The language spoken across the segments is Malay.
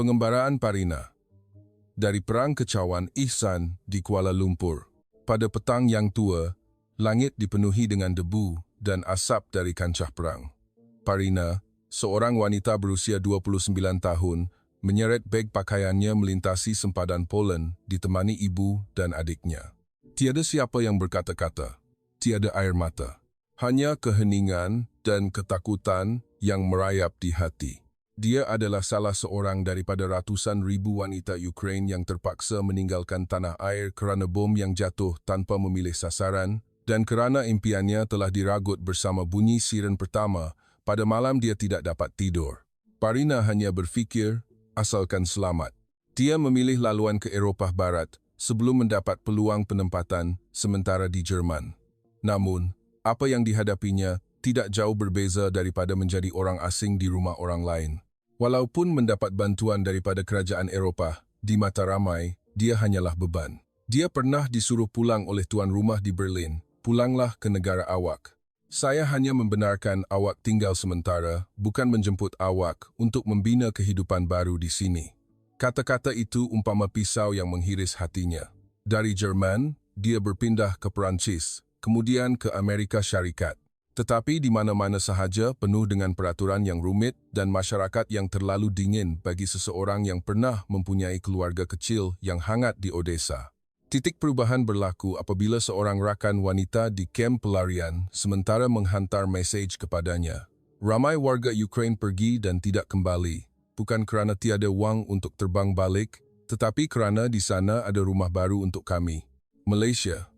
Pengembaraan Parina. Dari Perang Kecauan Ihsan di Kuala Lumpur. Pada petang yang tua, langit dipenuhi dengan debu dan asap dari kancah perang. Parina, seorang wanita berusia 29 tahun, menyeret beg pakaiannya melintasi sempadan Poland ditemani ibu dan adiknya. Tiada siapa yang berkata-kata, tiada air mata. Hanya keheningan dan ketakutan yang merayap di hati. Dia adalah salah seorang daripada ratusan ribu wanita Ukraine yang terpaksa meninggalkan tanah air kerana bom yang jatuh tanpa memilih sasaran dan kerana impiannya telah diragut bersama bunyi siren pertama pada malam dia tidak dapat tidur. Parina hanya berfikir, asalkan selamat. Dia memilih laluan ke Eropah Barat sebelum mendapat peluang penempatan sementara di Jerman. Namun, apa yang dihadapinya tidak jauh berbeza daripada menjadi orang asing di rumah orang lain. Walaupun mendapat bantuan daripada kerajaan Eropah, di mata ramai, dia hanyalah beban. Dia pernah disuruh pulang oleh tuan rumah di Berlin. Pulanglah ke negara awak. Saya hanya membenarkan awak tinggal sementara, bukan menjemput awak untuk membina kehidupan baru di sini. Kata-kata itu umpama pisau yang menghiris hatinya. Dari Jerman, dia berpindah ke Perancis, kemudian ke Amerika Syarikat. Tetapi di mana-mana sahaja penuh dengan peraturan yang rumit dan masyarakat yang terlalu dingin bagi seseorang yang pernah mempunyai keluarga kecil yang hangat di Odessa. Titik perubahan berlaku apabila seorang rakan wanita di kem pelarian sementara menghantar mesej kepadanya. Ramai warga Ukraine pergi dan tidak kembali, bukan kerana tiada wang untuk terbang balik, tetapi kerana di sana ada rumah baru untuk kami. Malaysia,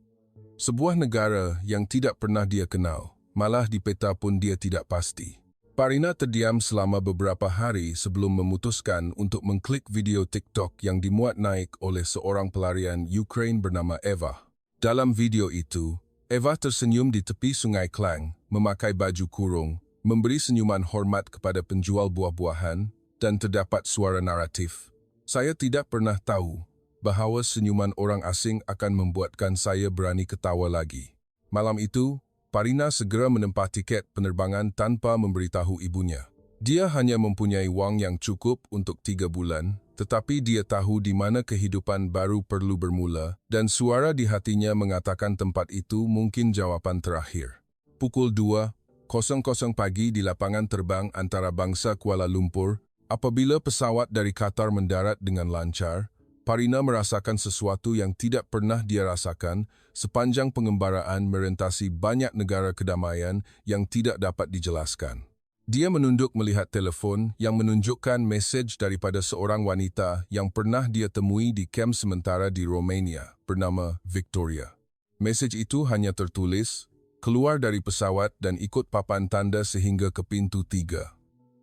sebuah negara yang tidak pernah dia kenal. Malah di peta pun dia tidak pasti. Parina terdiam selama beberapa hari sebelum memutuskan untuk mengklik video TikTok yang dimuat naik oleh seorang pelarian Ukraine bernama Eva. Dalam video itu, Eva tersenyum di tepi Sungai Klang, memakai baju kurung, memberi senyuman hormat kepada penjual buah-buahan, dan terdapat suara naratif. Saya tidak pernah tahu bahawa senyuman orang asing akan membuatkan saya berani ketawa lagi. Malam itu, Parina segera menempah tiket penerbangan tanpa memberitahu ibunya. Dia hanya mempunyai wang yang cukup untuk 3 bulan, tetapi dia tahu di mana kehidupan baru perlu bermula dan suara di hatinya mengatakan tempat itu mungkin jawapan terakhir. Pukul 2:00 pagi di lapangan terbang antarabangsa Kuala Lumpur, apabila pesawat dari Qatar mendarat dengan lancar, Parina merasakan sesuatu yang tidak pernah dia rasakan sepanjang pengembaraan merentasi banyak negara kedamaian yang tidak dapat dijelaskan. Dia menunduk melihat telefon yang menunjukkan mesej daripada seorang wanita yang pernah dia temui di kem sementara di Romania bernama Victoria. Mesej itu hanya tertulis, keluar dari pesawat dan ikut papan tanda sehingga ke pintu 3.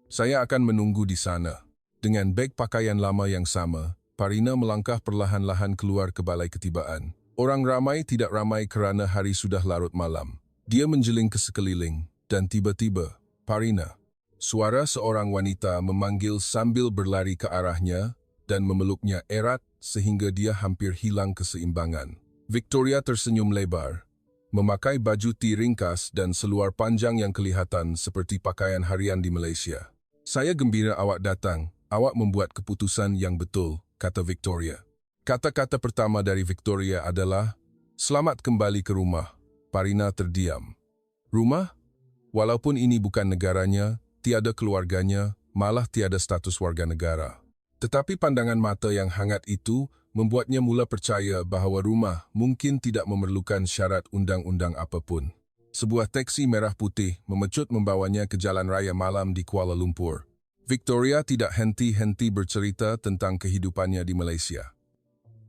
Saya akan menunggu di sana. Dengan beg pakaian lama yang sama, Parina melangkah perlahan-lahan keluar ke balai ketibaan. Orang ramai tidak ramai kerana hari sudah larut malam. Dia menjeling ke sekeliling dan tiba-tiba, Parina. Suara seorang wanita memanggil sambil berlari ke arahnya dan memeluknya erat sehingga dia hampir hilang keseimbangan. Victoria tersenyum lebar, memakai baju T ringkas dan seluar panjang yang kelihatan seperti pakaian harian di Malaysia. Saya gembira awak datang, awak membuat keputusan yang betul, kata Victoria. Kata-kata pertama dari Victoria adalah, selamat kembali ke rumah. Parina terdiam. Rumah? Walaupun ini bukan negaranya, tiada keluarganya, malah tiada status warga negara. Tetapi pandangan mata yang hangat itu membuatnya mula percaya bahawa rumah mungkin tidak memerlukan syarat undang-undang apapun. Sebuah teksi merah putih memecut membawanya ke jalan raya malam di Kuala Lumpur. Victoria tidak henti-henti bercerita tentang kehidupannya di Malaysia.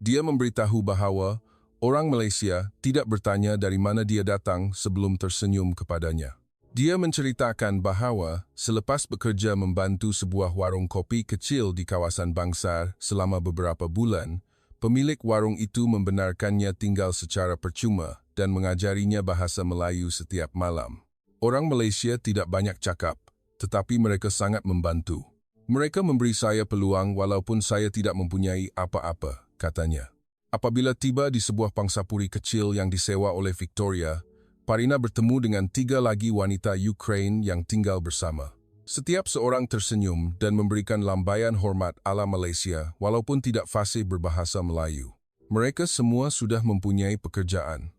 Dia memberitahu bahawa orang Malaysia tidak bertanya dari mana dia datang sebelum tersenyum kepadanya. Dia menceritakan bahawa selepas bekerja membantu sebuah warung kopi kecil di kawasan Bangsar selama beberapa bulan, pemilik warung itu membenarkannya tinggal secara percuma dan mengajarinya bahasa Melayu setiap malam. Orang Malaysia tidak banyak cakap, tetapi mereka sangat membantu. Mereka memberi saya peluang walaupun saya tidak mempunyai apa-apa, katanya. Apabila tiba di sebuah pangsapuri kecil yang disewa oleh Victoria, Parina bertemu dengan 3 lagi wanita Ukraine yang tinggal bersama. Setiap seorang tersenyum dan memberikan lambaian hormat ala Malaysia walaupun tidak fasih berbahasa Melayu. Mereka semua sudah mempunyai pekerjaan.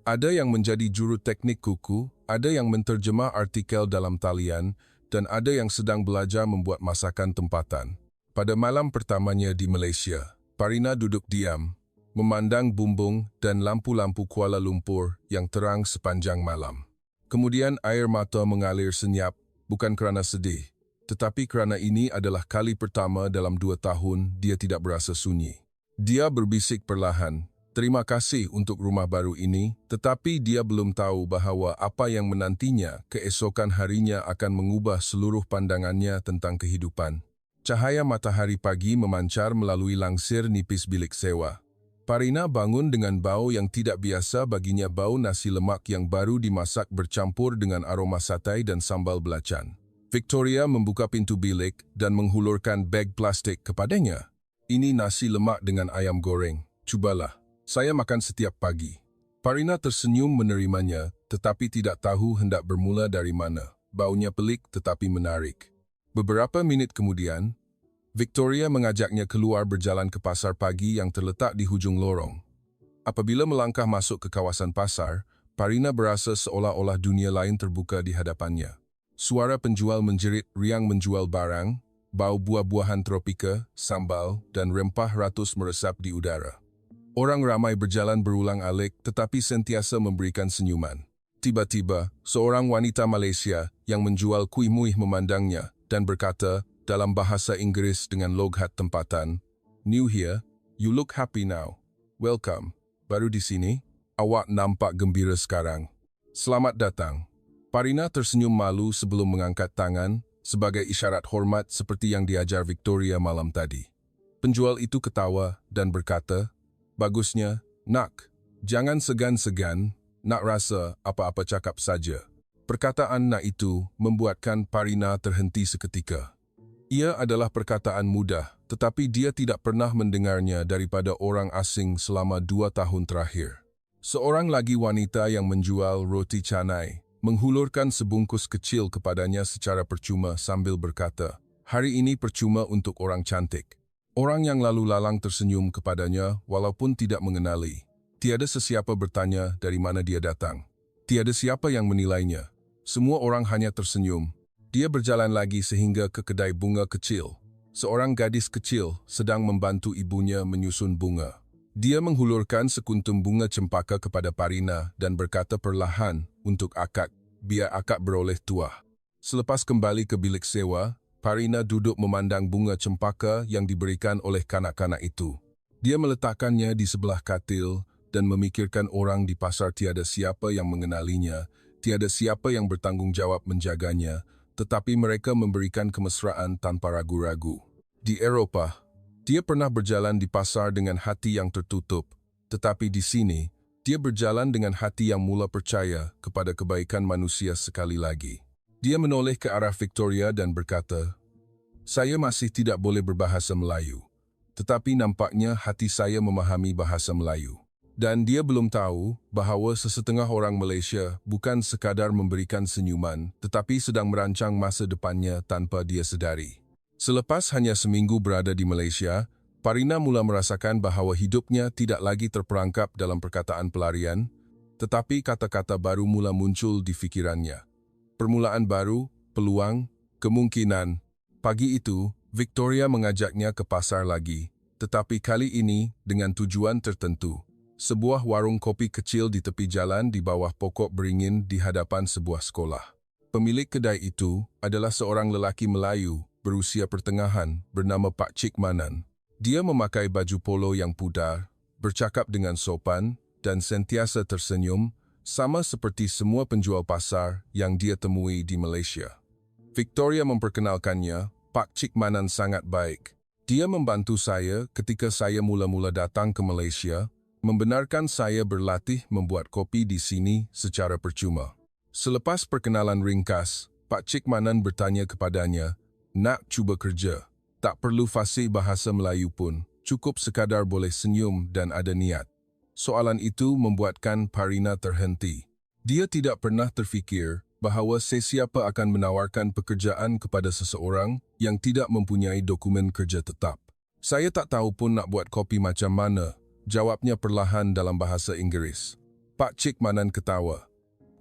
Ada yang menjadi juru teknik kuku, ada yang menterjemah artikel dalam talian, dan ada yang sedang belajar membuat masakan tempatan. Pada malam pertamanya di Malaysia, Parina duduk diam, memandang bumbung dan lampu-lampu Kuala Lumpur yang terang sepanjang malam. Kemudian air mata mengalir senyap, bukan kerana sedih, tetapi kerana ini adalah kali pertama dalam 2 tahun dia tidak berasa sunyi. Dia berbisik perlahan, terima kasih untuk rumah baru ini, tetapi dia belum tahu bahawa apa yang menantinya keesokan harinya akan mengubah seluruh pandangannya tentang kehidupan. Cahaya matahari pagi memancar melalui langsir nipis bilik sewa. Parina bangun dengan bau yang tidak biasa baginya, bau nasi lemak yang baru dimasak bercampur dengan aroma satai dan sambal belacan. Victoria membuka pintu bilik dan menghulurkan beg plastik kepadanya. Ini nasi lemak dengan ayam goreng. Cubalah. Saya makan setiap pagi. Parina tersenyum menerimanya, tetapi tidak tahu hendak bermula dari mana. Baunya pelik tetapi menarik. Beberapa minit kemudian, Victoria mengajaknya keluar berjalan ke pasar pagi yang terletak di hujung lorong. Apabila melangkah masuk ke kawasan pasar, Parina berasa seolah-olah dunia lain terbuka di hadapannya. Suara penjual menjerit riang menjual barang, bau buah-buahan tropika, sambal, dan rempah ratus meresap di udara. Orang ramai berjalan berulang-alik tetapi sentiasa memberikan senyuman. Tiba-tiba, seorang wanita Malaysia yang menjual kuih muih memandangnya dan berkata dalam bahasa Inggris dengan logat tempatan, "New here, you look happy now. Welcome. Baru di sini? Awak nampak gembira sekarang. Selamat datang." Parina tersenyum malu sebelum mengangkat tangan sebagai isyarat hormat seperti yang diajar Victoria malam tadi. Penjual itu ketawa dan berkata, "Bagusnya, nak. Jangan segan-segan, nak rasa apa-apa cakap saja." Perkataan nak itu membuatkan Parina terhenti seketika. Ia adalah perkataan mudah, tetapi dia tidak pernah mendengarnya daripada orang asing selama 2 tahun terakhir. Seorang lagi wanita yang menjual roti canai menghulurkan sebungkus kecil kepadanya secara percuma sambil berkata, "Hari ini percuma untuk orang cantik." Orang yang lalu lalang tersenyum kepadanya walaupun tidak mengenali. Tiada sesiapa bertanya dari mana dia datang. Tiada siapa yang menilainya. Semua orang hanya tersenyum. Dia berjalan lagi sehingga ke kedai bunga kecil. Seorang gadis kecil sedang membantu ibunya menyusun bunga. Dia menghulurkan sekuntum bunga cempaka kepada Parina dan berkata perlahan, "Untuk akak, biar akak beroleh tuah." Selepas kembali ke bilik sewa, Parina duduk memandang bunga cempaka yang diberikan oleh kanak-kanak itu. Dia meletakkannya di sebelah katil dan memikirkan orang di pasar tiada siapa yang mengenalinya, tiada siapa yang bertanggung jawab menjaganya, tetapi mereka memberikan kemesraan tanpa ragu-ragu. Di Eropah, dia pernah berjalan di pasar dengan hati yang tertutup, tetapi di sini, dia berjalan dengan hati yang mula percaya kepada kebaikan manusia sekali lagi. Dia menoleh ke arah Victoria dan berkata, "Saya masih tidak boleh berbahasa Melayu, tetapi nampaknya hati saya memahami bahasa Melayu." Dan dia belum tahu bahawa sesetengah orang Malaysia bukan sekadar memberikan senyuman, tetapi sedang merancang masa depannya tanpa dia sedari. Selepas hanya seminggu berada di Malaysia, Parina mula merasakan bahawa hidupnya tidak lagi terperangkap dalam perkataan pelarian, tetapi kata-kata baru mula muncul di fikirannya. Permulaan baru, peluang, kemungkinan. Pagi itu, Victoria mengajaknya ke pasar lagi, tetapi kali ini dengan tujuan tertentu. Sebuah warung kopi kecil di tepi jalan di bawah pokok beringin di hadapan sebuah sekolah. Pemilik kedai itu adalah seorang lelaki Melayu berusia pertengahan bernama Pak Cik Manan. Dia memakai baju polo yang pudar, bercakap dengan sopan dan sentiasa tersenyum, sama seperti semua penjual pasar yang dia temui di Malaysia. Victoria memperkenalkannya, Pak Cik Manan sangat baik. Dia membantu saya ketika saya mula-mula datang ke Malaysia, membenarkan saya berlatih membuat kopi di sini secara percuma. Selepas perkenalan ringkas, Pak Cik Manan bertanya kepadanya, "Nak cuba kerja? Tak perlu fasih bahasa Melayu pun, cukup sekadar boleh senyum dan ada niat." Soalan itu membuatkan Parina terhenti. Dia tidak pernah terfikir bahawa sesiapa akan menawarkan pekerjaan kepada seseorang yang tidak mempunyai dokumen kerja tetap. Saya tak tahu pun nak buat kopi macam mana, jawabnya perlahan dalam bahasa Inggeris. Pak Cik Manan ketawa.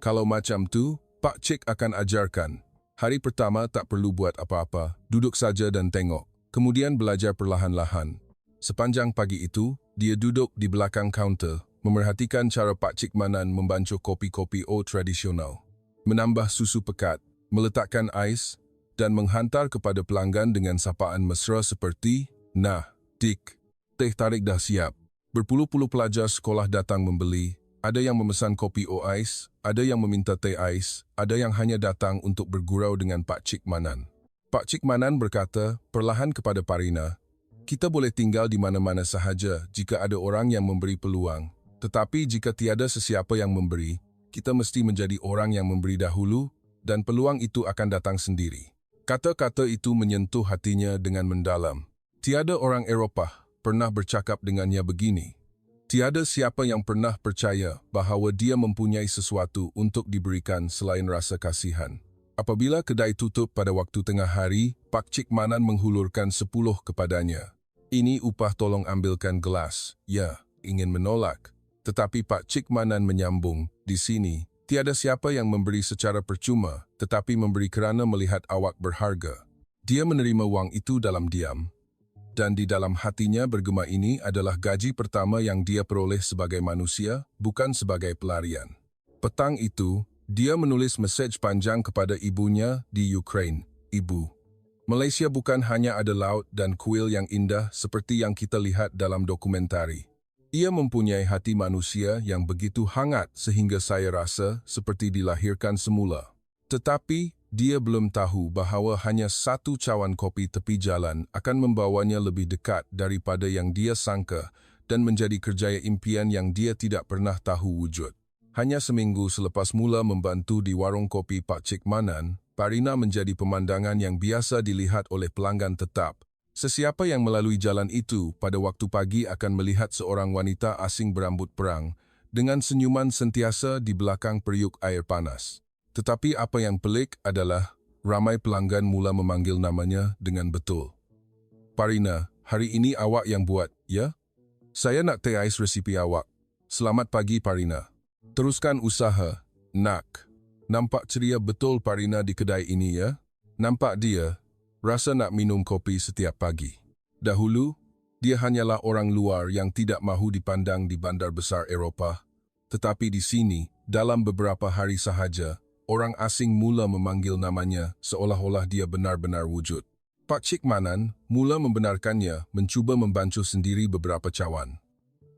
Kalau macam tu, Pak Cik akan ajarkan. Hari pertama tak perlu buat apa-apa, duduk saja dan tengok. Kemudian belajar perlahan-lahan. Sepanjang pagi itu, dia duduk di belakang kaunter, memerhatikan cara Pak Cik Manan membancuh kopi-kopi tradisional. Menambah susu pekat, meletakkan ais, dan menghantar kepada pelanggan dengan sapaan mesra seperti, "Nah, Dik, teh tarik dah siap." Berpuluh-puluh pelajar sekolah datang membeli. Ada yang memesan kopi ais, ada yang meminta teh ais, ada yang hanya datang untuk bergurau dengan Pak Cik Manan. Pak Cik Manan berkata perlahan kepada Parina, "Kita boleh tinggal di mana-mana sahaja jika ada orang yang memberi peluang. Tetapi jika tiada sesiapa yang memberi, kita mesti menjadi orang yang memberi dahulu dan peluang itu akan datang sendiri." Kata-kata itu menyentuh hatinya dengan mendalam. Tiada orang Eropah pernah bercakap dengannya begini. Tiada siapa yang pernah percaya bahawa dia mempunyai sesuatu untuk diberikan selain rasa kasihan. Apabila kedai tutup pada waktu tengah hari, Pak Cik Manan menghulurkan 10 kepadanya. "Ini upah, tolong ambilkan gelas." Ya, ingin menolak. Tetapi Pak Cik Manan menyambung, "Di sini, tiada siapa yang memberi secara percuma, tetapi memberi kerana melihat awak berharga." Dia menerima wang itu dalam diam. Dan di dalam hatinya bergema ini adalah gaji pertama yang dia peroleh sebagai manusia, bukan sebagai pelarian. Petang itu, dia menulis mesej panjang kepada ibunya di Ukraine. "Ibu, Malaysia bukan hanya ada laut dan kuil yang indah seperti yang kita lihat dalam dokumentari. Ia mempunyai hati manusia yang begitu hangat sehingga saya rasa seperti dilahirkan semula. Tetapi, dia belum tahu bahawa hanya satu cawan kopi tepi jalan akan membawanya lebih dekat daripada yang dia sangka dan menjadi kerjaya impian yang dia tidak pernah tahu wujud." Hanya seminggu selepas mula membantu di warung kopi Pak Cik Manan, Parina menjadi pemandangan yang biasa dilihat oleh pelanggan tetap. Sesiapa yang melalui jalan itu pada waktu pagi akan melihat seorang wanita asing berambut perang dengan senyuman sentiasa di belakang periuk air panas. Tetapi apa yang pelik adalah ramai pelanggan mula memanggil namanya dengan betul. "Parina, hari ini awak yang buat, ya? Saya nak teh ais resipi awak." "Selamat pagi, Parina. Teruskan usaha, nak." Nampak ceria betul Parina di kedai ini, ya? Nampak dia, rasa nak minum kopi setiap pagi. Dahulu, dia hanyalah orang luar yang tidak mahu dipandang di bandar besar Eropah. Tetapi di sini, dalam beberapa hari sahaja, orang asing mula memanggil namanya seolah-olah dia benar-benar wujud. Pak Cik Manan mula membenarkannya mencuba membancuh sendiri beberapa cawan.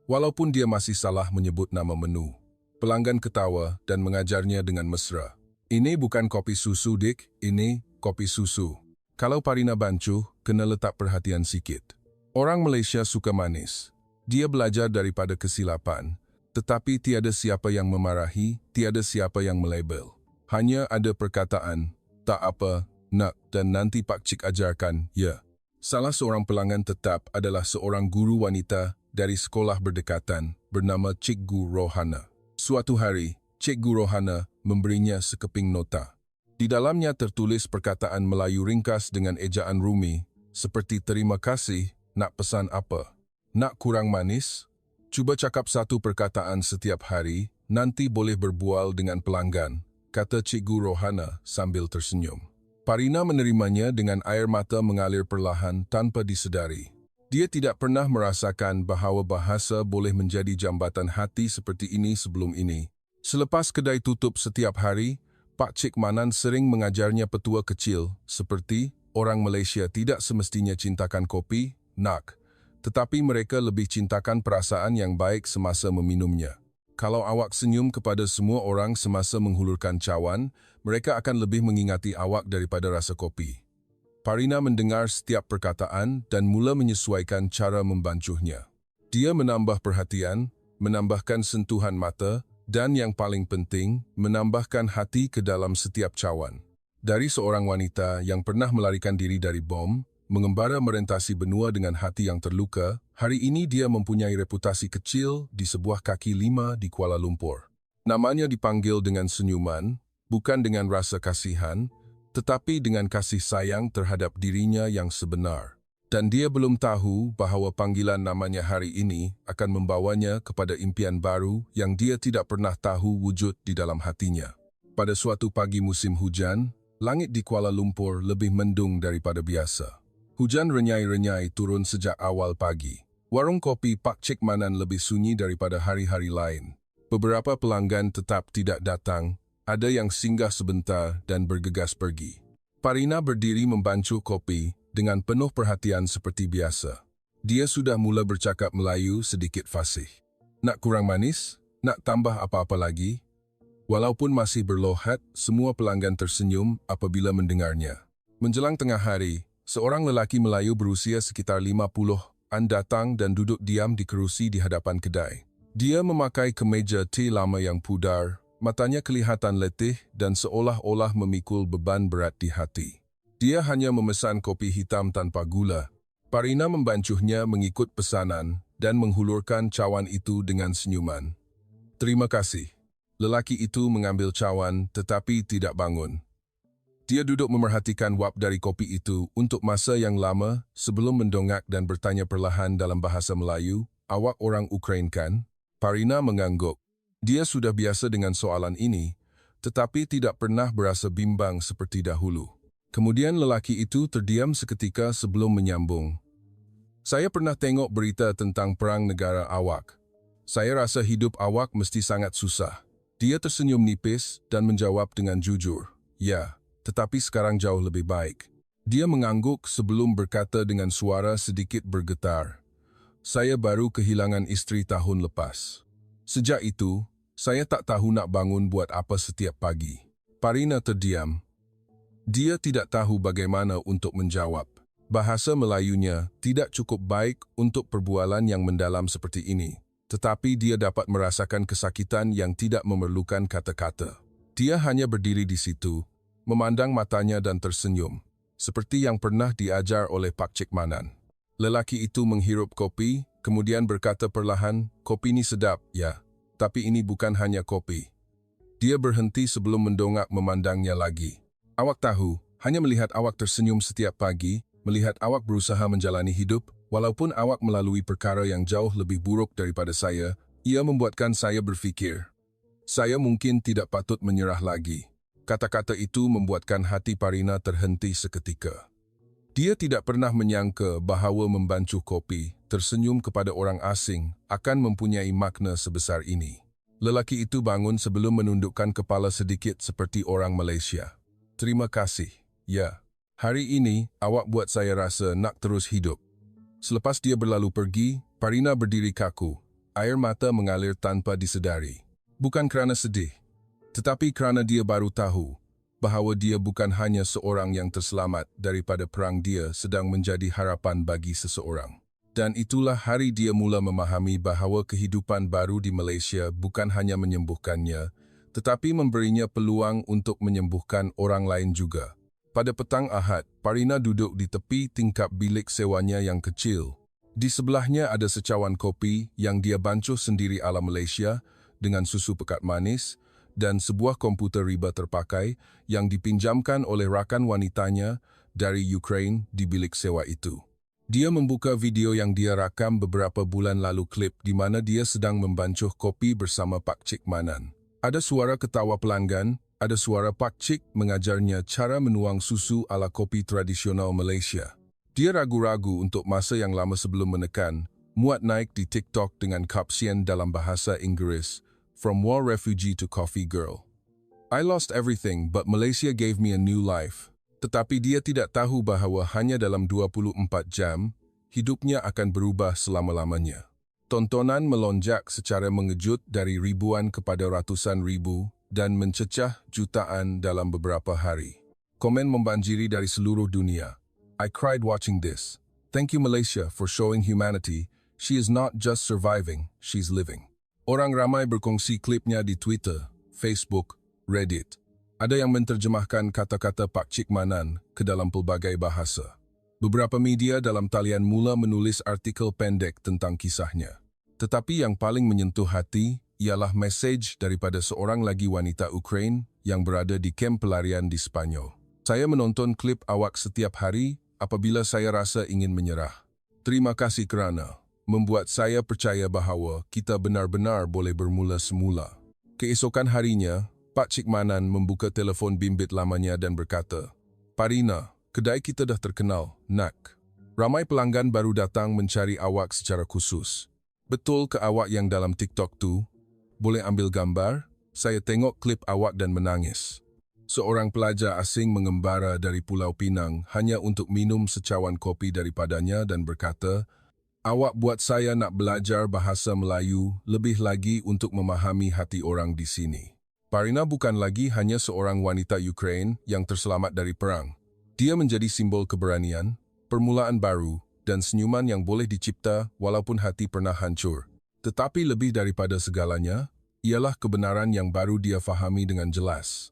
Walaupun dia masih salah menyebut nama menu. Pelanggan ketawa dan mengajarnya dengan mesra. "Ini bukan kopi susu, Dik. Ini kopi susu. Kalau Parina bancuh, kena letak perhatian sikit. Orang Malaysia suka manis. Dia belajar daripada kesilapan. Tetapi tiada siapa yang memarahi, tiada siapa yang melabel. Hanya ada perkataan, 'Tak apa, nak,' dan nanti Pak Cik ajarkan, ya." Salah seorang pelanggan tetap adalah seorang guru wanita dari sekolah berdekatan bernama Cikgu Rohana. Suatu hari, Cikgu Rohana memberinya sekeping nota. Di dalamnya tertulis perkataan Melayu ringkas dengan ejaan Rumi, seperti "Terima kasih, nak pesan apa? Nak kurang manis? Cuba cakap satu perkataan setiap hari, nanti boleh berbual dengan pelanggan," kata Cikgu Rohana sambil tersenyum. Parina menerimanya dengan air mata mengalir perlahan tanpa disedari. Dia tidak pernah merasakan bahawa bahasa boleh menjadi jambatan hati seperti ini sebelum ini. Selepas kedai tutup setiap hari, Pak Cik Manan sering mengajarnya petua kecil seperti, "Orang Malaysia tidak semestinya cintakan kopi, nak, tetapi mereka lebih cintakan perasaan yang baik semasa meminumnya. Kalau awak senyum kepada semua orang semasa menghulurkan cawan, mereka akan lebih mengingati awak daripada rasa kopi." Parina mendengar setiap perkataan dan mula menyesuaikan cara membancuhnya. Dia menambah perhatian, menambahkan sentuhan mata, dan yang paling penting, menambahkan hati ke dalam setiap cawan. Dari seorang wanita yang pernah melarikan diri dari bom, mengembara merentasi benua dengan hati yang terluka, hari ini dia mempunyai reputasi kecil di sebuah kaki lima di Kuala Lumpur. Namanya dipanggil dengan senyuman, bukan dengan rasa kasihan, tetapi dengan kasih sayang terhadap dirinya yang sebenar. Dan dia belum tahu bahawa panggilan namanya hari ini akan membawanya kepada impian baru yang dia tidak pernah tahu wujud di dalam hatinya. Pada suatu pagi musim hujan, langit di Kuala Lumpur lebih mendung daripada biasa. Hujan renyai-renyai turun sejak awal pagi. Warung kopi Pak Cik Manan lebih sunyi daripada hari-hari lain. Beberapa pelanggan tetap tidak datang, ada yang singgah sebentar dan bergegas pergi. Parina berdiri membancuh kopi dengan penuh perhatian seperti biasa. Dia sudah mula bercakap Melayu sedikit fasih. Nak kurang manis? Nak tambah apa-apa lagi? Walaupun masih berlohat, semua pelanggan tersenyum apabila mendengarnya. Menjelang tengah hari, seorang lelaki Melayu berusia sekitar 50-an datang dan duduk diam di kerusi di hadapan kedai. Dia memakai kemeja T lama yang pudar, matanya kelihatan letih dan seolah-olah memikul beban berat di hati. Dia hanya memesan kopi hitam tanpa gula. Parina membancuhnya mengikut pesanan dan menghulurkan cawan itu dengan senyuman. Terima kasih. Lelaki itu mengambil cawan tetapi tidak bangun. Dia duduk memerhatikan wap dari kopi itu untuk masa yang lama sebelum mendongak dan bertanya perlahan dalam bahasa Melayu, "Awak orang Ukraine kan?" Parina mengangguk. Dia sudah biasa dengan soalan ini, tetapi tidak pernah berasa bimbang seperti dahulu. Kemudian lelaki itu terdiam seketika sebelum menyambung. Saya pernah tengok berita tentang perang negara awak. Saya rasa hidup awak mesti sangat susah. Dia tersenyum nipis dan menjawab dengan jujur. Ya, tetapi sekarang jauh lebih baik. Dia mengangguk sebelum berkata dengan suara sedikit bergetar. Saya baru kehilangan istri tahun lepas. Sejak itu, saya tak tahu nak bangun buat apa setiap pagi. Parina terdiam. Dia tidak tahu bagaimana untuk menjawab. Bahasa Melayunya tidak cukup baik untuk perbualan yang mendalam seperti ini, tetapi dia dapat merasakan kesakitan yang tidak memerlukan kata-kata. Dia hanya berdiri di situ, memandang matanya dan tersenyum, seperti yang pernah diajar oleh Pak Cik Manan. Lelaki itu menghirup kopi, kemudian berkata perlahan, "Kopi ini sedap, ya, tapi ini bukan hanya kopi." Dia berhenti sebelum mendongak memandangnya lagi. Awak tahu, hanya melihat awak tersenyum setiap pagi, melihat awak berusaha menjalani hidup, walaupun awak melalui perkara yang jauh lebih buruk daripada saya, ia membuatkan saya berfikir. Saya mungkin tidak patut menyerah lagi. Kata-kata itu membuatkan hati Parina terhenti seketika. Dia tidak pernah menyangka bahawa membancuh kopi, tersenyum kepada orang asing, akan mempunyai makna sebesar ini. Lelaki itu bangun sebelum menundukkan kepala sedikit seperti orang Malaysia. Terima kasih. Ya, hari ini awak buat saya rasa nak terus hidup. Selepas dia berlalu pergi, Parina berdiri kaku. Air mata mengalir tanpa disedari. Bukan kerana sedih, tetapi kerana dia baru tahu bahawa dia bukan hanya seorang yang terselamat daripada perang, dia sedang menjadi harapan bagi seseorang. Dan itulah hari dia mula memahami bahawa kehidupan baru di Malaysia bukan hanya menyembuhkannya, tetapi memberinya peluang untuk menyembuhkan orang lain juga. Pada petang Ahad, Parina duduk di tepi tingkap bilik sewanya yang kecil. Di sebelahnya ada secawan kopi yang dia bancuh sendiri ala Malaysia dengan susu pekat manis dan sebuah komputer riba terpakai yang dipinjamkan oleh rakan wanitanya dari Ukraine di bilik sewa itu. Dia membuka video yang dia rakam beberapa bulan lalu, klip di mana dia sedang membancuh kopi bersama Pak Cik Manan. Ada suara ketawa pelanggan, ada suara Pak Cik mengajarnya cara menuang susu ala kopi tradisional Malaysia. Dia ragu-ragu untuk masa yang lama sebelum menekan, muat naik di TikTok dengan kapsian dalam bahasa Inggris, "From War Refugee to Coffee Girl. I lost everything but Malaysia gave me a new life." Tetapi dia tidak tahu bahawa hanya dalam 24 jam, hidupnya akan berubah selama-lamanya. Tontonan melonjak secara mengejut dari ribuan kepada ratusan ribu dan mencecah jutaan dalam beberapa hari. Komen membanjiri dari seluruh dunia. I cried watching this. Thank you Malaysia for showing humanity. She is not just surviving, she's living. Orang ramai berkongsi klipnya di Twitter, Facebook, Reddit. Ada yang menterjemahkan kata-kata Pak Cik Manan ke dalam pelbagai bahasa. Beberapa media dalam talian mula menulis artikel pendek tentang kisahnya. Tetapi yang paling menyentuh hati ialah mesej daripada seorang lagi wanita Ukraine yang berada di kem pelarian di Spanyol. Saya menonton klip awak setiap hari apabila saya rasa ingin menyerah. Terima kasih kerana membuat saya percaya bahawa kita benar-benar boleh bermula semula. Keesokan harinya, Pak Cik Manan membuka telefon bimbit lamanya dan berkata, "Parina, kedai kita dah terkenal, nak. Ramai pelanggan baru datang mencari awak secara khusus. Betul ke awak yang dalam TikTok tu? Boleh ambil gambar? Saya tengok klip awak dan menangis." Seorang pelajar asing mengembara dari Pulau Pinang hanya untuk minum secawan kopi daripadanya dan berkata, "Awak buat saya nak belajar bahasa Melayu lebih lagi untuk memahami hati orang di sini." Parina bukan lagi hanya seorang wanita Ukraine yang terselamat dari perang. Dia menjadi simbol keberanian, permulaan baru, dan senyuman yang boleh dicipta walaupun hati pernah hancur. Tetapi lebih daripada segalanya, ialah kebenaran yang baru dia fahami dengan jelas.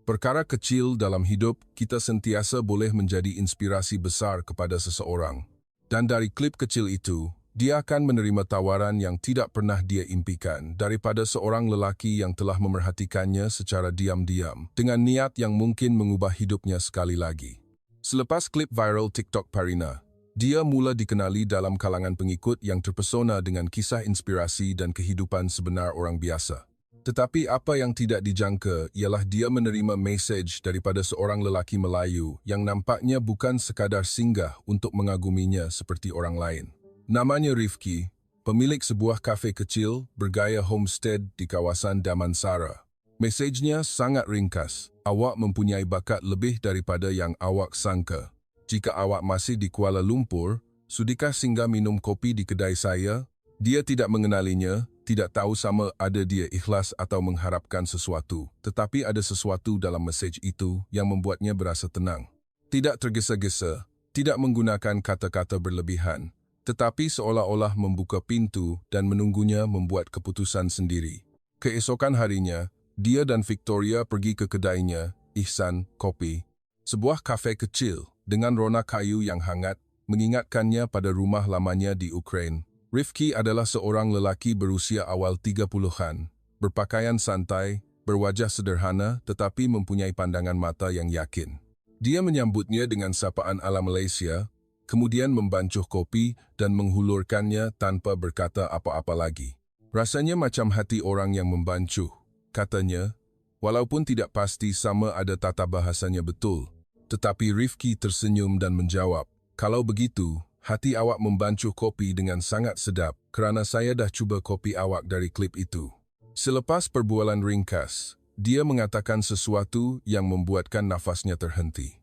Perkara kecil dalam hidup kita sentiasa boleh menjadi inspirasi besar kepada seseorang. Dan dari klip kecil itu, dia akan menerima tawaran yang tidak pernah dia impikan daripada seorang lelaki yang telah memerhatikannya secara diam-diam dengan niat yang mungkin mengubah hidupnya sekali lagi. Selepas klip viral TikTok Parina, dia mula dikenali dalam kalangan pengikut yang terpesona dengan kisah inspirasi dan kehidupan sebenar orang biasa. Tetapi apa yang tidak dijangka ialah dia menerima mesej daripada seorang lelaki Melayu yang nampaknya bukan sekadar singgah untuk mengaguminya seperti orang lain. Namanya Rifki, pemilik sebuah kafe kecil bergaya homestead di kawasan Damansara. Mesejnya sangat ringkas. "Awak mempunyai bakat lebih daripada yang awak sangka. Jika awak masih di Kuala Lumpur, sudikah singgah minum kopi di kedai saya?" Dia tidak mengenalinya, tidak tahu sama ada dia ikhlas atau mengharapkan sesuatu, tetapi ada sesuatu dalam mesej itu yang membuatnya berasa tenang. Tidak tergesa-gesa, tidak menggunakan kata-kata berlebihan, tetapi seolah-olah membuka pintu dan menunggunya membuat keputusan sendiri. Keesokan harinya, dia dan Victoria pergi ke kedainya, Ihsan Kopi, sebuah kafe kecil dengan rona kayu yang hangat, mengingatkannya pada rumah lamanya di Ukraine. Rifki adalah seorang lelaki berusia awal 30-an, berpakaian santai, berwajah sederhana tetapi mempunyai pandangan mata yang yakin. Dia menyambutnya dengan sapaan ala Malaysia, kemudian membancuh kopi dan menghulurkannya tanpa berkata apa-apa lagi. "Rasanya macam hati orang yang membancuh," katanya, walaupun tidak pasti sama ada tata bahasanya betul. Tetapi Rifki tersenyum dan menjawab, "Kalau begitu, hati awak membancuh kopi dengan sangat sedap kerana saya dah cuba kopi awak dari klip itu." Selepas perbualan ringkas, dia mengatakan sesuatu yang membuatkan nafasnya terhenti.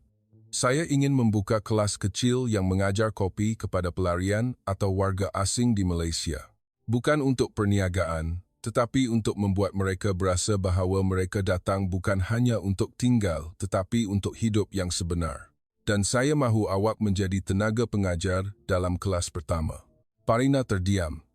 "Saya ingin membuka kelas kecil yang mengajar kopi kepada pelarian atau warga asing di Malaysia. Bukan untuk perniagaan, tetapi untuk membuat mereka berasa bahawa mereka datang bukan hanya untuk tinggal tetapi untuk hidup yang sebenar. Dan saya mahu awak menjadi tenaga pengajar dalam kelas pertama." Parina terdiam.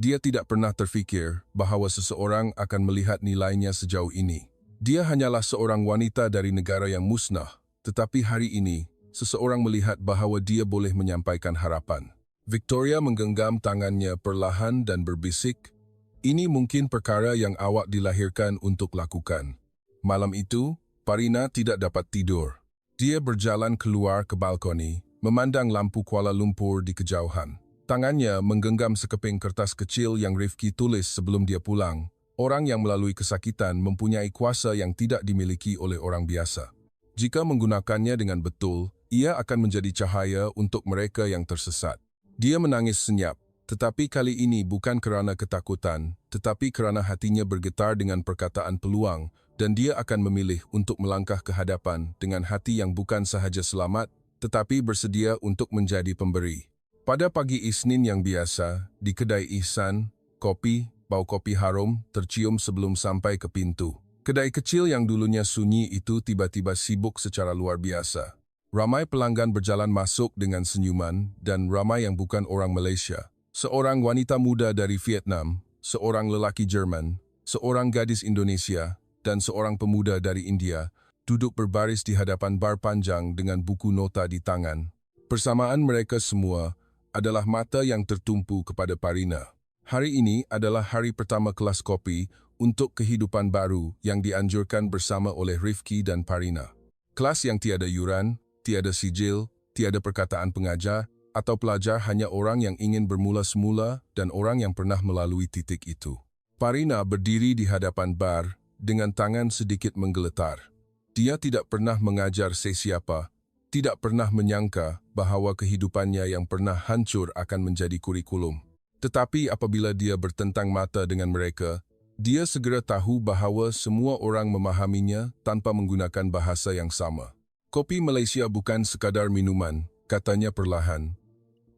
Dia tidak pernah terfikir bahawa seseorang akan melihat nilainya sejauh ini. Dia hanyalah seorang wanita dari negara yang musnah, tetapi hari ini, seseorang melihat bahawa dia boleh menyampaikan harapan. Victoria menggenggam tangannya perlahan dan berbisik, "Ini mungkin perkara yang awak dilahirkan untuk lakukan." Malam itu, Parina tidak dapat tidur. Dia berjalan keluar ke balkoni, memandang lampu Kuala Lumpur di kejauhan. Tangannya menggenggam sekeping kertas kecil yang Rifki tulis sebelum dia pulang. Orang yang melalui kesakitan mempunyai kuasa yang tidak dimiliki oleh orang biasa. Jika menggunakannya dengan betul, ia akan menjadi cahaya untuk mereka yang tersesat. Dia menangis senyap, tetapi kali ini bukan kerana ketakutan, tetapi kerana hatinya bergetar dengan perkataan peluang, dan dia akan memilih untuk melangkah ke hadapan dengan hati yang bukan sahaja selamat, tetapi bersedia untuk menjadi pemberi. Pada pagi Isnin yang biasa, di kedai Ihsan Kopi, bau kopi harum tercium sebelum sampai ke pintu. Kedai kecil yang dulunya sunyi itu tiba-tiba sibuk secara luar biasa. Ramai pelanggan berjalan masuk dengan senyuman dan ramai yang bukan orang Malaysia. Seorang wanita muda dari Vietnam, seorang lelaki Jerman, seorang gadis Indonesia, dan seorang pemuda dari India duduk berbaris di hadapan bar panjang dengan buku nota di tangan. Persamaan mereka semua adalah mata yang tertumpu kepada Parina. Hari ini adalah hari pertama kelas kopi untuk kehidupan baru yang dianjurkan bersama oleh Rifki dan Parina. Kelas yang tiada yuran, tiada sijil, tiada perkataan pengajar, atau pelajar, hanya orang yang ingin bermula semula dan orang yang pernah melalui titik itu. Parina berdiri di hadapan bar dengan tangan sedikit menggeletar. Dia tidak pernah mengajar sesiapa, tidak pernah menyangka bahawa kehidupannya yang pernah hancur akan menjadi kurikulum. Tetapi apabila dia bertentang mata dengan mereka, dia segera tahu bahawa semua orang memahaminya tanpa menggunakan bahasa yang sama. Kopi Malaysia bukan sekadar minuman, katanya perlahan.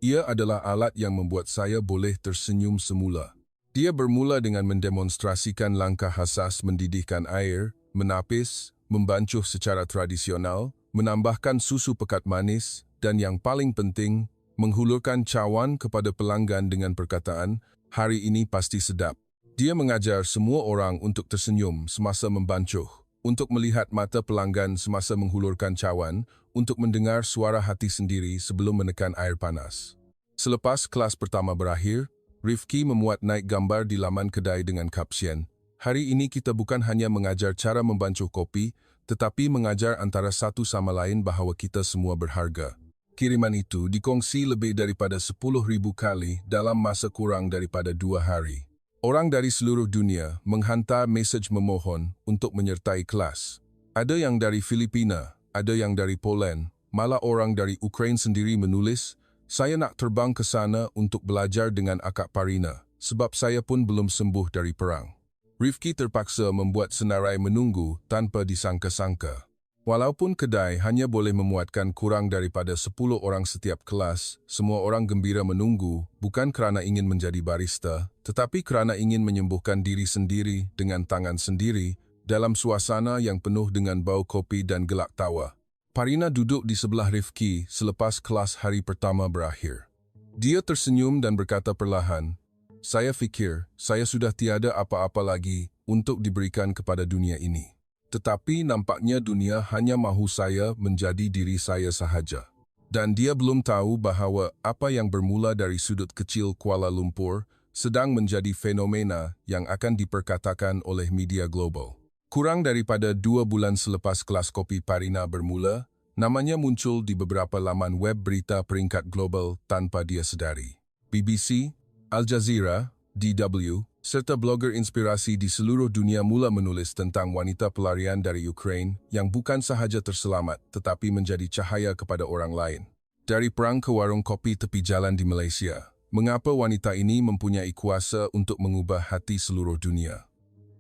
Ia adalah alat yang membuat saya boleh tersenyum semula. Dia bermula dengan mendemonstrasikan langkah asas mendidihkan air, menapis, membancuh secara tradisional, menambahkan susu pekat manis, dan yang paling penting, menghulurkan cawan kepada pelanggan dengan perkataan, "Hari ini pasti sedap." Dia mengajar semua orang untuk tersenyum semasa membancuh, untuk melihat mata pelanggan semasa menghulurkan cawan, untuk mendengar suara hati sendiri sebelum menekan air panas. Selepas kelas pertama berakhir, Rifki memuat naik gambar di laman kedai dengan kapsian, "Hari ini kita bukan hanya mengajar cara membancuh kopi, tetapi mengajar antara satu sama lain bahawa kita semua berharga." Kiriman itu dikongsi lebih daripada 10,000 kali dalam masa kurang daripada 2 hari. Orang dari seluruh dunia menghantar mesej memohon untuk menyertai kelas. Ada yang dari Filipina, ada yang dari Poland, malah orang dari Ukraine sendiri menulis, "Saya nak terbang ke sana untuk belajar dengan Akak Parina, sebab saya pun belum sembuh dari perang." Rifki terpaksa membuat senarai menunggu tanpa disangka-sangka. Walaupun kedai hanya boleh memuatkan kurang daripada 10 orang setiap kelas, semua orang gembira menunggu bukan kerana ingin menjadi barista, tetapi kerana ingin menyembuhkan diri sendiri dengan tangan sendiri dalam suasana yang penuh dengan bau kopi dan gelak tawa. Parina duduk di sebelah Rifki selepas kelas hari pertama berakhir. Dia tersenyum dan berkata perlahan, "Saya fikir saya sudah tiada apa-apa lagi untuk diberikan kepada dunia ini. Tetapi nampaknya dunia hanya mahu saya menjadi diri saya sahaja." Dan dia belum tahu bahawa apa yang bermula dari sudut kecil Kuala Lumpur sedang menjadi fenomena yang akan diperkatakan oleh media global. Kurang daripada 2 bulan selepas kelas kopi Parina bermula, namanya muncul di beberapa laman web berita peringkat global tanpa dia sedari. BBC, Al Jazeera, DW, serta blogger inspirasi di seluruh dunia mula menulis tentang wanita pelarian dari Ukraine yang bukan sahaja terselamat tetapi menjadi cahaya kepada orang lain. Dari perang ke warung kopi tepi jalan di Malaysia, mengapa wanita ini mempunyai kuasa untuk mengubah hati seluruh dunia?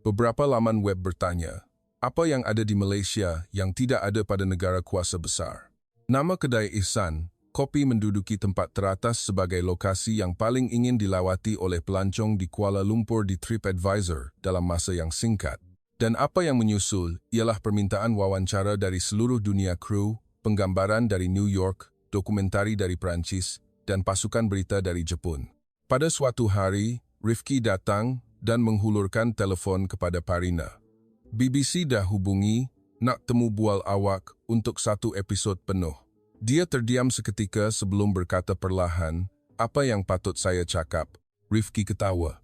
Beberapa laman web bertanya, apa yang ada di Malaysia yang tidak ada pada negara kuasa besar? Nama kedai Ihsan, kopi menduduki tempat teratas sebagai lokasi yang paling ingin dilawati oleh pelancong di Kuala Lumpur di TripAdvisor dalam masa yang singkat. Dan apa yang menyusul ialah permintaan wawancara dari seluruh dunia kru, penggambaran dari New York, dokumentari dari Perancis, dan pasukan berita dari Jepun. Pada suatu hari, Rifki datang dan menghulurkan telefon kepada Parina. BBC dah hubungi, nak temu bual awak untuk 1 episod penuh. Dia terdiam seketika sebelum berkata perlahan, "Apa yang patut saya cakap?" Rifki ketawa.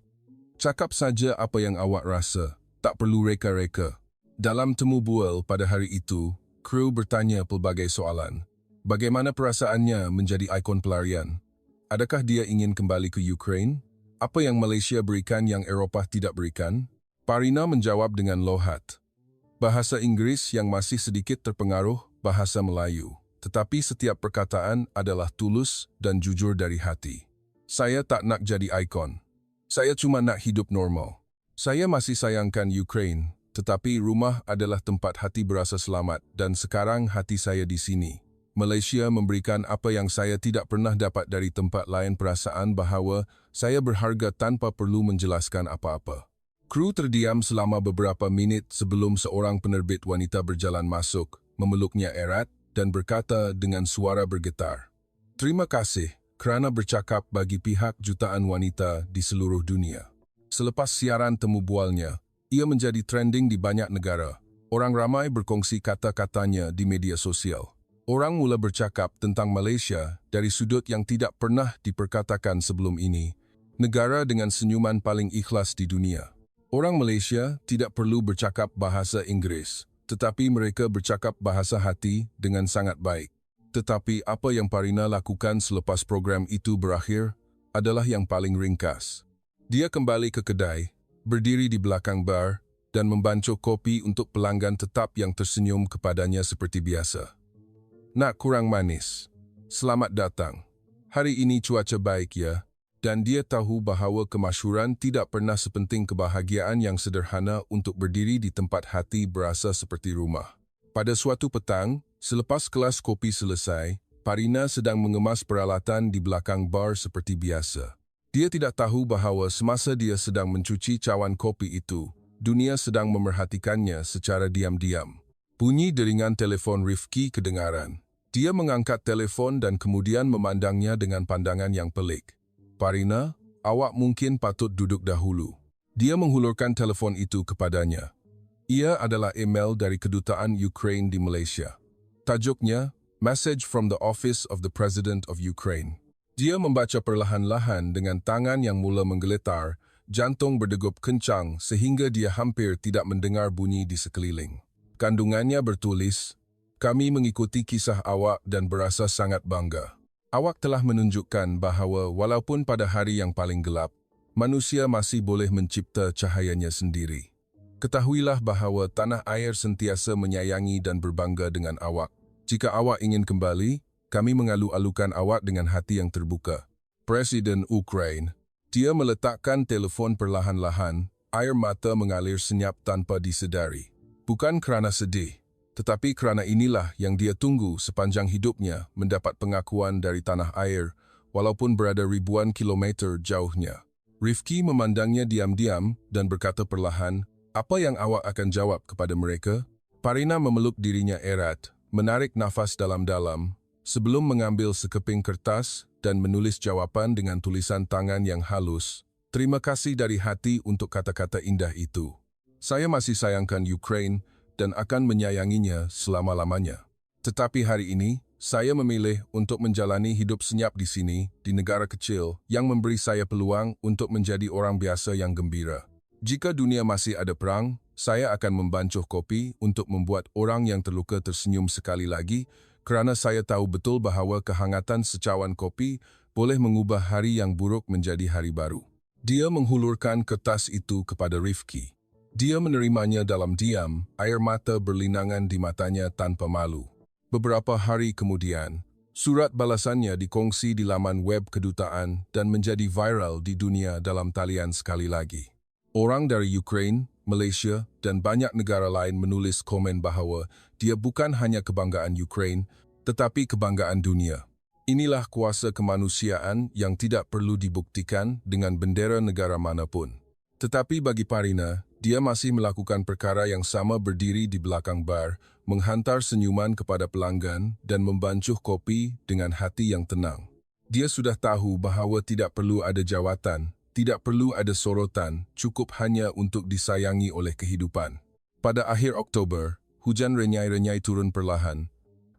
"Cakap saja apa yang awak rasa, tak perlu reka-reka." Dalam temu bual pada hari itu, kru bertanya pelbagai soalan. Bagaimana perasaannya menjadi ikon pelarian? Adakah dia ingin kembali ke Ukraine? Apa yang Malaysia berikan yang Eropah tidak berikan? Parina menjawab dengan lohat. Bahasa Inggris yang masih sedikit terpengaruh bahasa Melayu. Tetapi setiap perkataan adalah tulus dan jujur dari hati. "Saya tak nak jadi ikon. Saya cuma nak hidup normal. Saya masih sayangkan Ukraine, tetapi rumah adalah tempat hati berasa selamat dan sekarang hati saya di sini. Malaysia memberikan apa yang saya tidak pernah dapat dari tempat lain, perasaan bahawa saya berharga tanpa perlu menjelaskan apa-apa." Kru terdiam selama beberapa minit sebelum seorang penerbit wanita berjalan masuk, memeluknya erat, dan berkata dengan suara bergetar, "Terima kasih kerana bercakap bagi pihak jutaan wanita di seluruh dunia." Selepas siaran temu bualnya, ia menjadi trending di banyak negara. Orang ramai berkongsi kata-katanya di media sosial. Orang mula bercakap tentang Malaysia dari sudut yang tidak pernah diperkatakan sebelum ini. negara dengan senyuman paling ikhlas di dunia. Orang Malaysia tidak perlu bercakap bahasa Inggeris, tetapi mereka bercakap bahasa hati dengan sangat baik. Tetapi apa yang Parina lakukan selepas program itu berakhir adalah yang paling ringkas. Dia kembali ke kedai, berdiri di belakang bar, dan membancuh kopi untuk pelanggan tetap yang tersenyum kepadanya seperti biasa. "Nak kurang manis. Selamat datang. Hari ini cuaca baik ya." Dan dia tahu bahawa kemasyhuran tidak pernah sepenting kebahagiaan yang sederhana untuk berdiri di tempat hati berasa seperti rumah. Pada suatu petang, selepas kelas kopi selesai, Parina sedang mengemas peralatan di belakang bar seperti biasa. Dia tidak tahu bahawa semasa dia sedang mencuci cawan kopi itu, dunia sedang memerhatikannya secara diam-diam. Bunyi deringan telefon Rifki kedengaran. Dia mengangkat telefon dan kemudian memandangnya dengan pandangan yang pelik. "Parina, awak mungkin patut duduk dahulu." Dia menghulurkan telefon itu kepadanya. Ia adalah email dari Kedutaan Ukraine di Malaysia. Tajuknya, Message from the Office of the President of Ukraine. Dia membaca perlahan-lahan dengan tangan yang mula menggeletar, jantung berdegup kencang sehingga dia hampir tidak mendengar bunyi di sekeliling. Kandungannya bertulis, "Kami mengikuti kisah awak dan berasa sangat bangga. Awak telah menunjukkan bahawa walaupun pada hari yang paling gelap, manusia masih boleh mencipta cahayanya sendiri. Ketahuilah bahawa tanah air sentiasa menyayangi dan berbangga dengan awak. Jika awak ingin kembali, kami mengalu-alukan awak dengan hati yang terbuka." Presiden Ukraine. Dia meletakkan telefon perlahan-lahan, air mata mengalir senyap tanpa disedari. Bukan kerana sedih, tetapi kerana inilah yang dia tunggu sepanjang hidupnya mendapat pengakuan dari tanah air, walaupun berada ribuan kilometer jauhnya. Rifki memandangnya diam-diam dan berkata perlahan, "Apa yang awak akan jawab kepada mereka?" Parina memeluk dirinya erat, menarik nafas dalam-dalam, sebelum mengambil sekeping kertas dan menulis jawapan dengan tulisan tangan yang halus. "Terima kasih dari hati untuk kata-kata indah itu. Saya masih sayangkan Ukraine dan akan menyayanginya selama-lamanya. Tetapi hari ini, saya memilih untuk menjalani hidup senyap di sini, di negara kecil yang memberi saya peluang untuk menjadi orang biasa yang gembira. Jika dunia masih ada perang, saya akan membancuh kopi untuk membuat orang yang terluka tersenyum sekali lagi kerana saya tahu betul bahawa kehangatan secawan kopi boleh mengubah hari yang buruk menjadi hari baru." Dia menghulurkan kertas itu kepada Rifki. Dia menerimanya dalam diam, air mata berlinangan di matanya tanpa malu. Beberapa hari kemudian, surat balasannya dikongsi di laman web kedutaan dan menjadi viral di dunia dalam talian sekali lagi. Orang dari Ukraine, Malaysia, dan banyak negara lain menulis komen bahawa dia bukan hanya kebanggaan Ukraine, tetapi kebanggaan dunia. Inilah kuasa kemanusiaan yang tidak perlu dibuktikan dengan bendera negara manapun. Tetapi bagi Parina, dia masih melakukan perkara yang sama, berdiri di belakang bar, menghantar senyuman kepada pelanggan dan membancuh kopi dengan hati yang tenang. Dia sudah tahu bahawa tidak perlu ada jawatan, tidak perlu ada sorotan, cukup hanya untuk disayangi oleh kehidupan. Pada akhir Oktober, hujan renyai-renyai turun perlahan.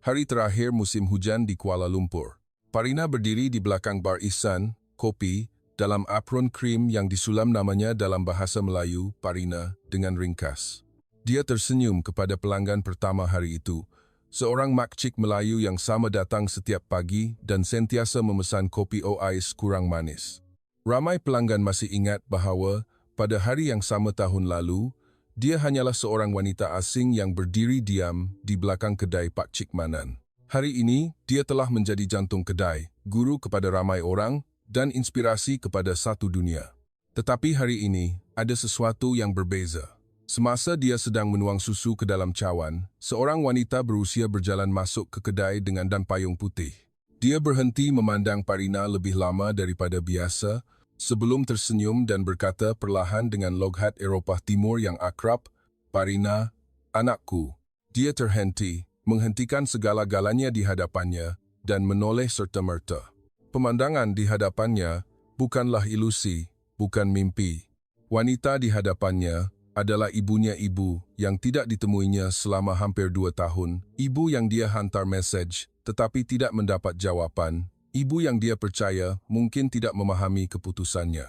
Hari terakhir musim hujan di Kuala Lumpur. Parina berdiri di belakang bar Ihsan, kopi, dalam apron krim yang disulam namanya dalam bahasa Melayu, Parina, dengan ringkas. Dia tersenyum kepada pelanggan pertama hari itu, seorang makcik Melayu yang sama datang setiap pagi dan sentiasa memesan kopi ais kurang manis. Ramai pelanggan masih ingat bahawa pada hari yang sama tahun lalu, dia hanyalah seorang wanita asing yang berdiri diam di belakang kedai Pak Cik Manan. Hari ini, dia telah menjadi jantung kedai, guru kepada ramai orang, dan inspirasi kepada satu dunia. Tetapi hari ini, ada sesuatu yang berbeza. Semasa dia sedang menuang susu ke dalam cawan, seorang wanita berusia berjalan masuk ke kedai dengan dan payung putih. Dia berhenti memandang Parina lebih lama daripada biasa, sebelum tersenyum dan berkata perlahan dengan logat Eropah Timur yang akrab, "Parina, anakku." Dia terhenti, menghentikan segala-galanya di hadapannya, dan menoleh serta-merta. Pemandangan di hadapannya bukanlah ilusi, bukan mimpi. Wanita di hadapannya adalah ibunya, ibu yang tidak ditemuinya selama hampir 2 tahun, ibu yang dia hantar mesej tetapi tidak mendapat jawapan, ibu yang dia percaya mungkin tidak memahami keputusannya.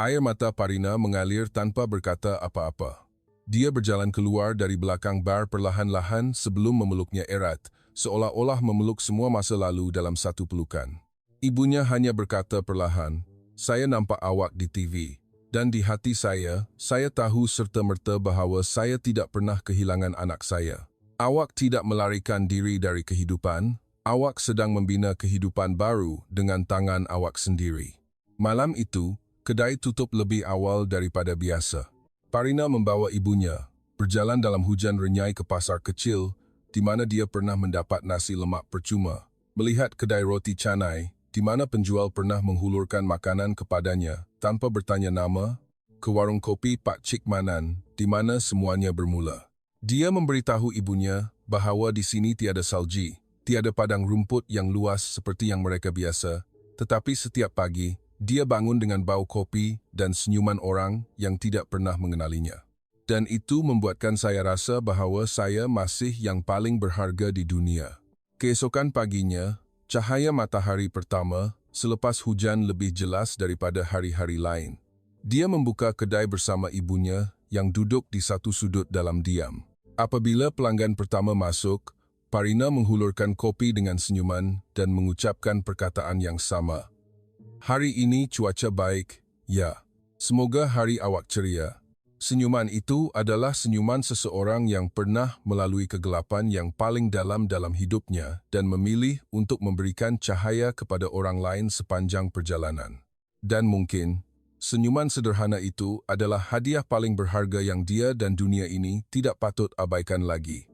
Air mata Parina mengalir tanpa berkata apa-apa. Dia berjalan keluar dari belakang bar perlahan-lahan sebelum memeluknya erat, seolah-olah memeluk semua masa lalu dalam satu pelukan. Ibunya hanya berkata perlahan, "Saya nampak awak di TV." Dan di hati saya tahu serta-merta bahawa saya tidak pernah kehilangan anak saya. Awak tidak melarikan diri dari kehidupan, awak sedang membina kehidupan baru dengan tangan awak sendiri. Malam itu, kedai tutup lebih awal daripada biasa. Parina membawa ibunya, berjalan dalam hujan renyai ke pasar kecil, di mana dia pernah mendapat nasi lemak percuma, melihat kedai roti canai, di mana penjual pernah menghulurkan makanan kepadanya tanpa bertanya nama, ke warung kopi Pak Cik Manan, di mana semuanya bermula. Dia memberitahu ibunya bahawa di sini tiada salji, tiada padang rumput yang luas seperti yang mereka biasa, tetapi setiap pagi, dia bangun dengan bau kopi dan senyuman orang yang tidak pernah mengenalinya. Dan itu membuatkan saya rasa bahawa saya masih yang paling berharga di dunia. Keesokan paginya, cahaya matahari pertama selepas hujan lebih jelas daripada hari-hari lain. Dia membuka kedai bersama ibunya yang duduk di satu sudut dalam diam. Apabila pelanggan pertama masuk, Parina menghulurkan kopi dengan senyuman dan mengucapkan perkataan yang sama. "Hari ini cuaca baik, ya. Semoga hari awak ceria." Senyuman itu adalah senyuman seseorang yang pernah melalui kegelapan yang paling dalam hidupnya dan memilih untuk memberikan cahaya kepada orang lain sepanjang perjalanan. Dan mungkin, senyuman sederhana itu adalah hadiah paling berharga yang dia dan dunia ini tidak patut abaikan lagi.